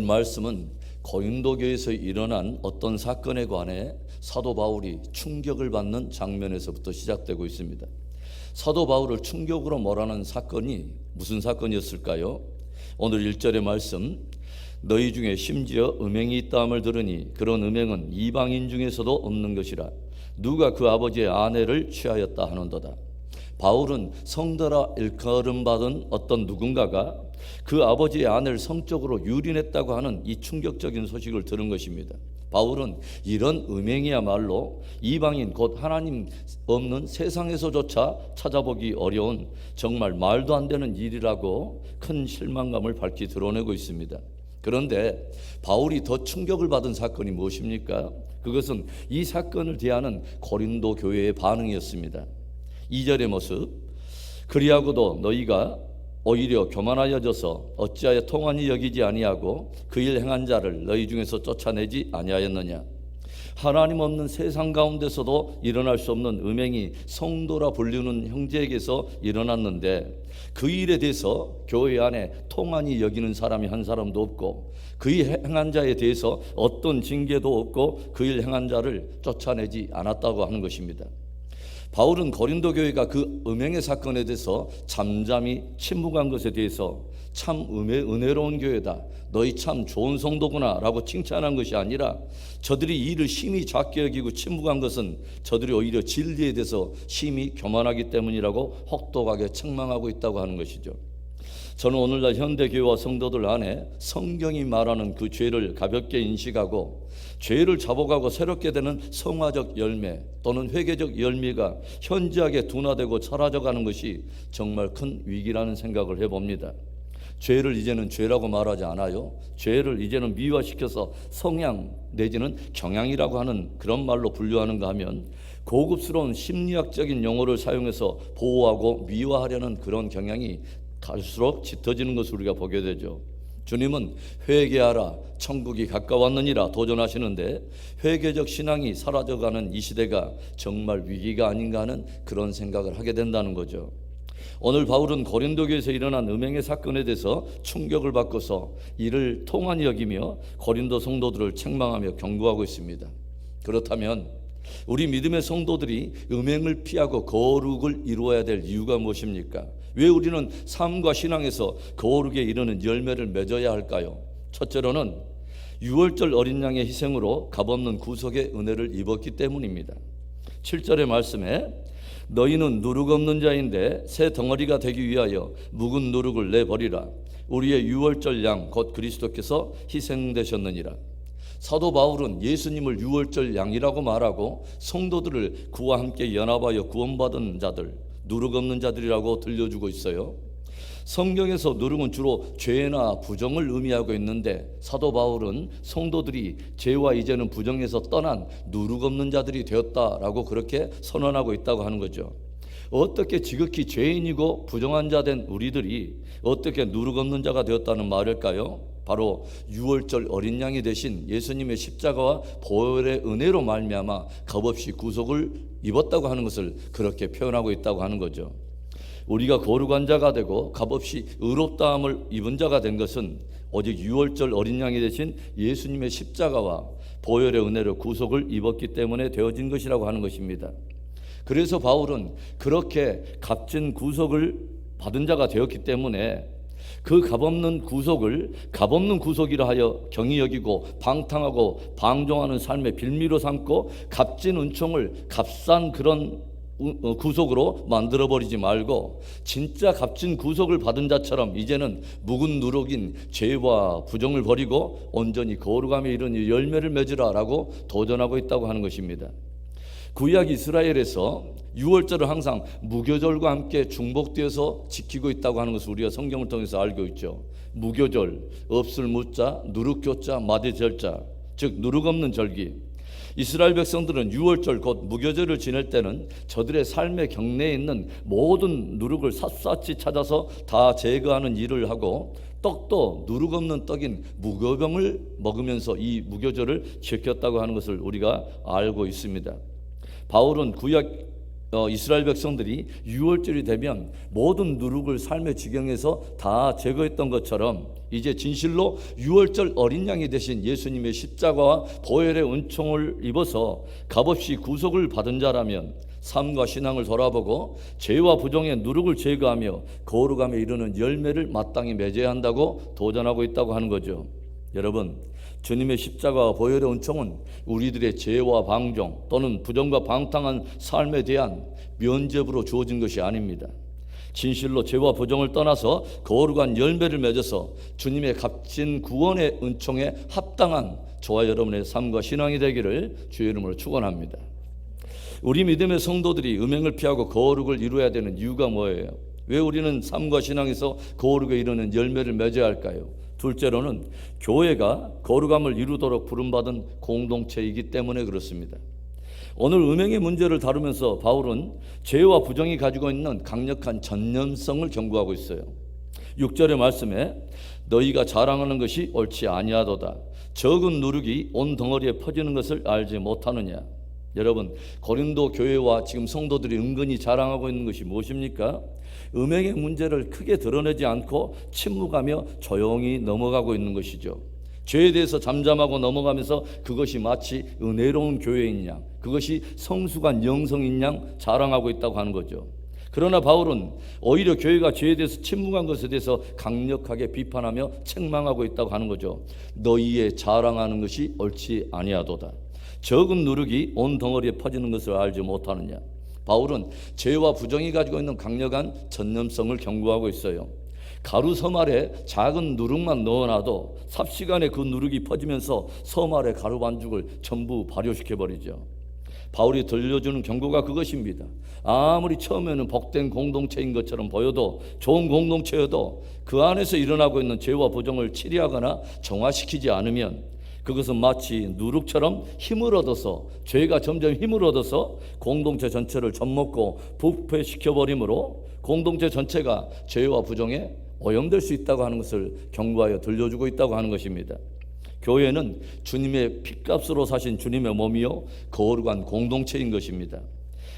말씀은 고린도 교회에서 일어난 어떤 사건에 관해 사도 바울이 충격을 받는 장면에서부터 시작되고 있습니다. 사도 바울을 충격으로 몰아넣은 사건이 무슨 사건이었을까요? 오늘 1절의 말씀, 너희 중에 심지어 음행이 있다함을 들으니 그런 음행은 이방인 중에서도 없는 것이라. 누가 그 아버지의 아내를 취하였다 하는도다. 바울은 성더라 일컬음받은 어떤 누군가가 그 아버지의 아내를 성적으로 유린했다고 하는 이 충격적인 소식을 들은 것입니다. 바울은 이런 음행이야말로 이방인 곧 하나님 없는 세상에서조차 찾아보기 어려운 정말 말도 안 되는 일이라고 큰 실망감을 밝히 드러내고 있습니다. 그런데 바울이 더 충격을 받은 사건이 무엇입니까? 그것은 이 사건을 대하는 고린도 교회의 반응이었습니다. 2절의 모습, 그리하고도 너희가 오히려 교만하여져서 어찌하여 통한이 여기지 아니하고 그 일 행한 자를 너희 중에서 쫓아내지 아니하였느냐. 하나님 없는 세상 가운데서도 일어날 수 없는 음행이 성도라 불리는 형제에게서 일어났는데 그 일에 대해서 교회 안에 통한이 여기는 사람이 한 사람도 없고 그 일 행한 자에 대해서 어떤 징계도 없고 그 일 행한 자를 쫓아내지 않았다고 하는 것입니다. 바울은 고린도 교회가 그 음행의 사건에 대해서 잠잠히 침묵한 것에 대해서 참 은혜로운 교회다, 너희 참 좋은 성도구나 라고 칭찬한 것이 아니라 저들이 이 일을 심히 작게 여기고 침묵한 것은 저들이 오히려 진리에 대해서 심히 교만하기 때문이라고 혹독하게 책망하고 있다고 하는 것이죠. 저는 오늘날 현대교회와 성도들 안에 성경이 말하는 그 죄를 가볍게 인식하고 죄를 자복하고 새롭게 되는 성화적 열매 또는 회개적 열매가 현저하게 둔화되고 사라져가는 것이 정말 큰 위기라는 생각을 해봅니다. 죄를 이제는 죄라고 말하지 않아요. 죄를 이제는 미화시켜서 성향 내지는 경향이라고 하는 그런 말로 분류하는가 하면 고급스러운 심리학적인 용어를 사용해서 보호하고 미화하려는 그런 경향이 갈수록 짙어지는 것을 우리가 보게 되죠. 주님은 회개하라 천국이 가까웠느니라 도전하시는데 회개적 신앙이 사라져가는 이 시대가 정말 위기가 아닌가 하는 그런 생각을 하게 된다는 거죠. 오늘 바울은 고린도 교회에서 일어난 음행의 사건에 대해서 충격을 받고서 이를 통한이 여기며 고린도 성도들을 책망하며 경고하고 있습니다. 그렇다면 우리 믿음의 성도들이 음행을 피하고 거룩을 이루어야 될 이유가 무엇입니까? 왜 우리는 삶과 신앙에서 거룩에 이르는 열매를 맺어야 할까요? 첫째로는 유월절 어린 양의 희생으로 값없는 구속의 은혜를 입었기 때문입니다. 7절의 말씀에 너희는 누룩 없는 자인데 새 덩어리가 되기 위하여 묵은 누룩을 내버리라. 우리의 유월절 양 곧 그리스도께서 희생되셨느니라. 사도 바울은 예수님을 유월절 양이라고 말하고 성도들을 그와 함께 연합하여 구원받은 자들, 누룩 없는 자들이라고 들려주고 있어요. 성경에서 누룩은 주로 죄나 부정을 의미하고 있는데 사도 바울은 성도들이 죄와 이제는 부정에서 떠난 누룩 없는 자들이 되었다라고 그렇게 선언하고 있다고 하는 거죠. 어떻게 지극히 죄인이고 부정한 자 된 우리들이 어떻게 누룩 없는 자가 되었다는 말일까요? 바로 유월절 어린 양이 되신 예수님의 십자가와 보혈의 은혜로 말미암아 값없이 구속을 입었다고 하는 것을 그렇게 표현하고 있다고 하는 거죠. 우리가 거룩한 자가 되고 값없이 의롭다함을 입은 자가 된 것은 오직 유월절 어린 양이 되신 예수님의 십자가와 보혈의 은혜로 구속을 입었기 때문에 되어진 것이라고 하는 것입니다. 그래서 바울은 그렇게 값진 구속을 받은 자가 되었기 때문에 그 값없는 구속을 값없는 구속이라 하여 경히 여기고 방탕하고 방종하는 삶의 빌미로 삼고 값진 은총을 값싼 그런 구속으로 만들어버리지 말고 진짜 값진 구속을 받은 자처럼 이제는 묵은 누룩인 죄와 부정을 버리고 온전히 거룩함에 이르는 열매를 맺으라라고 도전하고 있다고 하는 것입니다. 구약 이스라엘에서 유월절을 항상 무교절과 함께 중복되어서 지키고 있다고 하는 것을 우리가 성경을 통해서 알고 있죠. 무교절, 없을 무자, 누룩교자, 마대절자, 즉 누룩 없는 절기. 이스라엘 백성들은 유월절 곧 무교절을 지낼 때는 저들의 삶의 경내에 있는 모든 누룩을 샅샅이 찾아서 다 제거하는 일을 하고 떡도 누룩 없는 떡인 무교병을 먹으면서 이 무교절을 지켰다고 하는 것을 우리가 알고 있습니다. 바울은 구약 이스라엘 백성들이 유월절이 되면 모든 누룩을 삶의 지경에서 다 제거했던 것처럼 이제 진실로 유월절 어린 양이 되신 예수님의 십자가와 보혈의 은총을 입어서 값없이 구속을 받은 자라면 삶과 신앙을 돌아보고 죄와 부정의 누룩을 제거하며 거룩함에 이르는 열매를 마땅히 맺어야 한다고 도전하고 있다고 하는 거죠. 여러분, 주님의 십자가와 보혈의 은총은 우리들의 죄와 방종 또는 부정과 방탕한 삶에 대한 면죄부로 주어진 것이 아닙니다. 진실로 죄와 부정을 떠나서 거룩한 열매를 맺어서 주님의 값진 구원의 은총에 합당한 저와 여러분의 삶과 신앙이 되기를 주의 이름으로 축원합니다. 우리 믿음의 성도들이 음행을 피하고 거룩을 이루어야 되는 이유가 뭐예요? 왜 우리는 삶과 신앙에서 거룩에 이르는 열매를 맺어야 할까요? 둘째로는 교회가 거룩함을 이루도록 부름받은 공동체이기 때문에 그렇습니다. 오늘 음행의 문제를 다루면서 바울은 죄와 부정이 가지고 있는 강력한 전념성을 경고하고 있어요. 6절의 말씀에 너희가 자랑하는 것이 옳지 아니하도다. 적은 누룩이 온 덩어리에 퍼지는 것을 알지 못하느냐. 여러분, 고린도 교회와 지금 성도들이 은근히 자랑하고 있는 것이 무엇입니까? 음행의 문제를 크게 드러내지 않고 침묵하며 조용히 넘어가고 있는 것이죠. 죄에 대해서 잠잠하고 넘어가면서 그것이 마치 은혜로운 교회인 양, 그것이 성숙한 영성인 양 자랑하고 있다고 하는 거죠. 그러나 바울은 오히려 교회가 죄에 대해서 침묵한 것에 대해서 강력하게 비판하며 책망하고 있다고 하는 거죠. 너희의 자랑하는 것이 옳지 아니하도다. 적은 누룩이 온 덩어리에 퍼지는 것을 알지 못하느냐. 바울은 죄와 부정이 가지고 있는 강력한 전념성을 경고하고 있어요. 가루 섬알에 작은 누룩만 넣어놔도 삽시간에 그 누룩이 퍼지면서 섬알의 가루 반죽을 전부 발효시켜버리죠. 바울이 들려주는 경고가 그것입니다. 아무리 처음에는 복된 공동체인 것처럼 보여도, 좋은 공동체여도 그 안에서 일어나고 있는 죄와 부정을 치리하거나 정화시키지 않으면 그것은 마치 누룩처럼 힘을 얻어서, 죄가 점점 힘을 얻어서 공동체 전체를 젖먹고 부패시켜버리므로 공동체 전체가 죄와 부정에 오염될 수 있다고 하는 것을 경고하여 들려주고 있다고 하는 것입니다. 교회는 주님의 핏값으로 사신 주님의 몸이요 거룩한 공동체인 것입니다.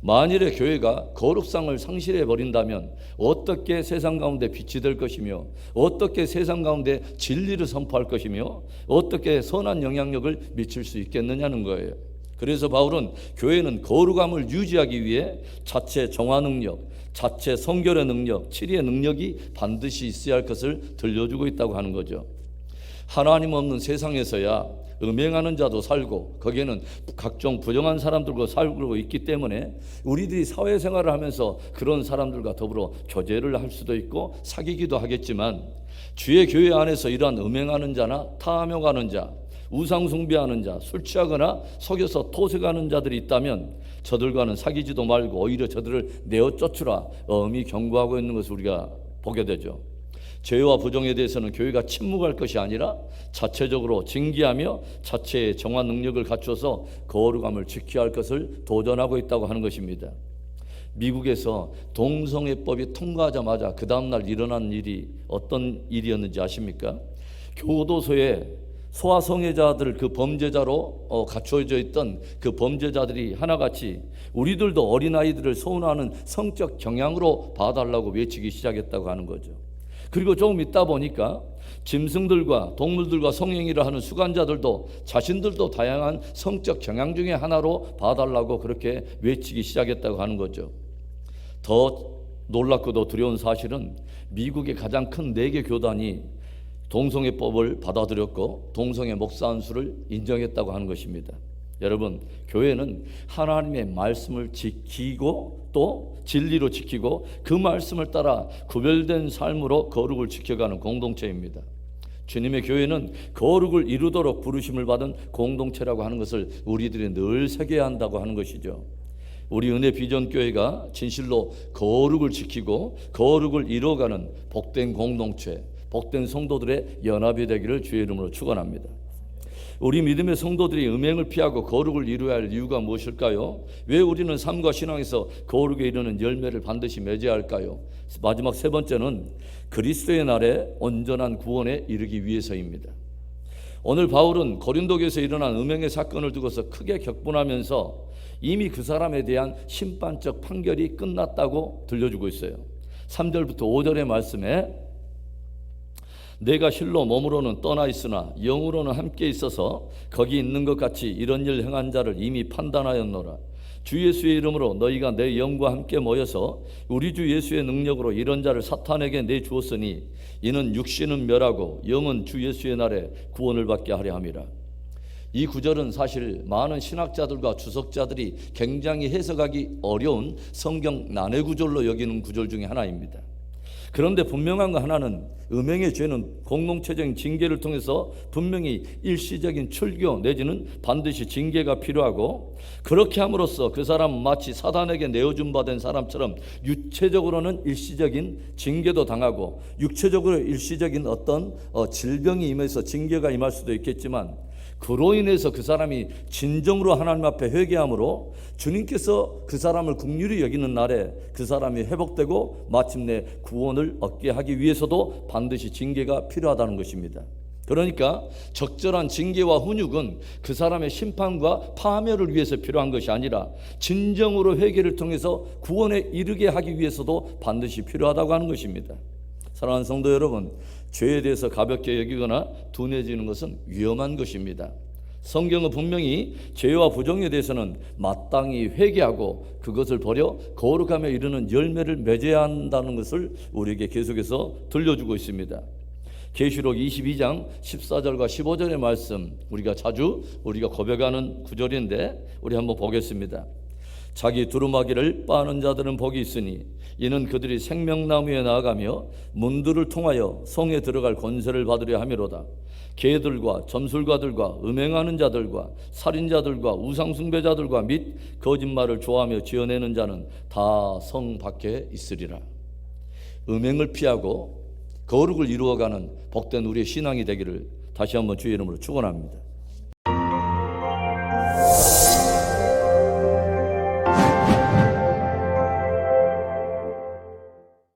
만일에 교회가 거룩상을 상실해 버린다면 어떻게 세상 가운데 빛이 될 것이며, 어떻게 세상 가운데 진리를 선포할 것이며, 어떻게 선한 영향력을 미칠 수 있겠느냐는 거예요. 그래서 바울은 교회는 거룩함을 유지하기 위해 자체 정화 능력, 자체 성결의 능력, 치리의 능력이 반드시 있어야 할 것을 들려주고 있다고 하는 거죠. 하나님 없는 세상에서야 음행하는 자도 살고 거기에는 각종 부정한 사람들과 살고 있기 때문에 우리들이 사회생활을 하면서 그런 사람들과 더불어 교제를 할 수도 있고 사귀기도 하겠지만, 주의 교회 안에서 이러한 음행하는 자나 탐욕하는 자, 우상숭배하는 자, 술 취하거나 속여서 토색하는 자들이 있다면 저들과는 사귀지도 말고 오히려 저들을 내어 쫓으라 엄히 경고하고 있는 것을 우리가 보게 되죠. 죄와 부정에 대해서는 교회가 침묵할 것이 아니라 자체적으로 징계하며 자체의 정화 능력을 갖춰서 거룩함을 지켜야 할 것을 도전하고 있다고 하는 것입니다. 미국에서 동성애법이 통과하자마자 그 다음날 일어난 일이 어떤 일이었는지 아십니까? 교도소에 소아성애자들, 그 범죄자로 갖춰져 있던 그 범죄자들이 하나같이 우리들도 어린아이들을 소원하는 성적 경향으로 봐달라고 외치기 시작했다고 하는 거죠. 그리고 조금 있다 보니까 짐승들과 동물들과 성행위를 하는 수간자들도 자신들도 다양한 성적 경향 중에 하나로 봐달라고 그렇게 외치기 시작했다고 하는 거죠. 더 놀랍고도 두려운 사실은 미국의 가장 큰 4개 교단이 동성애법을 받아들였고 동성애 목사 한 수를 인정했다고 하는 것입니다. 여러분, 교회는 하나님의 말씀을 지키고 또 진리로 지키고 그 말씀을 따라 구별된 삶으로 거룩을 지켜가는 공동체입니다. 주님의 교회는 거룩을 이루도록 부르심을 받은 공동체라고 하는 것을 우리들이 늘 새겨야 한다고 하는 것이죠. 우리 은혜 비전교회가 진실로 거룩을 지키고 거룩을 이루어가는 복된 공동체, 복된 성도들의 연합이 되기를 주의 이름으로 축원합니다. 우리 믿음의 성도들이 음행을 피하고 거룩을 이루어야 할 이유가 무엇일까요? 왜 우리는 삶과 신앙에서 거룩에 이르는 열매를 반드시 맺어야 할까요? 마지막 3번째는 그리스도의 날에 온전한 구원에 이르기 위해서입니다. 오늘 바울은 고린도교에서 일어난 음행의 사건을 두고서 크게 격분하면서 이미 그 사람에 대한 심판적 판결이 끝났다고 들려주고 있어요. 3절부터 5절의 말씀에 내가 실로 몸으로는 떠나 있으나 영으로는 함께 있어서 거기 있는 것 같이 이런 일 행한 자를 이미 판단하였노라. 주 예수의 이름으로 너희가 내 영과 함께 모여서 우리 주 예수의 능력으로 이런 자를 사탄에게 내주었으니 이는 육신은 멸하고 영은 주 예수의 날에 구원을 받게 하려 함이라. 이 구절은 사실 많은 신학자들과 주석자들이 굉장히 해석하기 어려운 성경 난해 구절로 여기는 구절 중에 하나입니다. 그런데 분명한 거 하나는 음행의 죄는 공동체적인 징계를 통해서 분명히 일시적인 출교 내지는 반드시 징계가 필요하고, 그렇게 함으로써 그 사람은 마치 사단에게 내어준 바 된 사람처럼 육체적으로는 일시적인 징계도 당하고 육체적으로 일시적인 어떤 질병이 임해서 징계가 임할 수도 있겠지만, 그로 인해서 그 사람이 진정으로 하나님 앞에 회개함으로 주님께서 그 사람을 긍휼히 여기는 날에 그 사람이 회복되고 마침내 구원을 얻게 하기 위해서도 반드시 징계가 필요하다는 것입니다. 그러니까 적절한 징계와 훈육은 그 사람의 심판과 파멸을 위해서 필요한 것이 아니라 진정으로 회개를 통해서 구원에 이르게 하기 위해서도 반드시 필요하다고 하는 것입니다. 사랑하는 성도 여러분, 죄에 대해서 가볍게 여기거나 둔해지는 것은 위험한 것입니다. 성경은 분명히 죄와 부정에 대해서는 마땅히 회개하고 그것을 버려 거룩함에 이르는 열매를 맺어야 한다는 것을 우리에게 계속해서 들려주고 있습니다. 계시록 22장 14절과 15절의 말씀, 우리가 고백하는 구절인데 우리 한번 보겠습니다. 자기 두루마기를 빠는 자들은 복이 있으니 이는 그들이 생명나무에 나아가며 문들을 통하여 성에 들어갈 권세를 받으려 함이로다. 개들과 점술가들과 음행하는 자들과 살인자들과 우상숭배자들과 및 거짓말을 좋아하며 지어내는 자는 다 성 밖에 있으리라. 음행을 피하고 거룩을 이루어가는 복된 우리의 신앙이 되기를 다시 한번 주의 이름으로 축원합니다.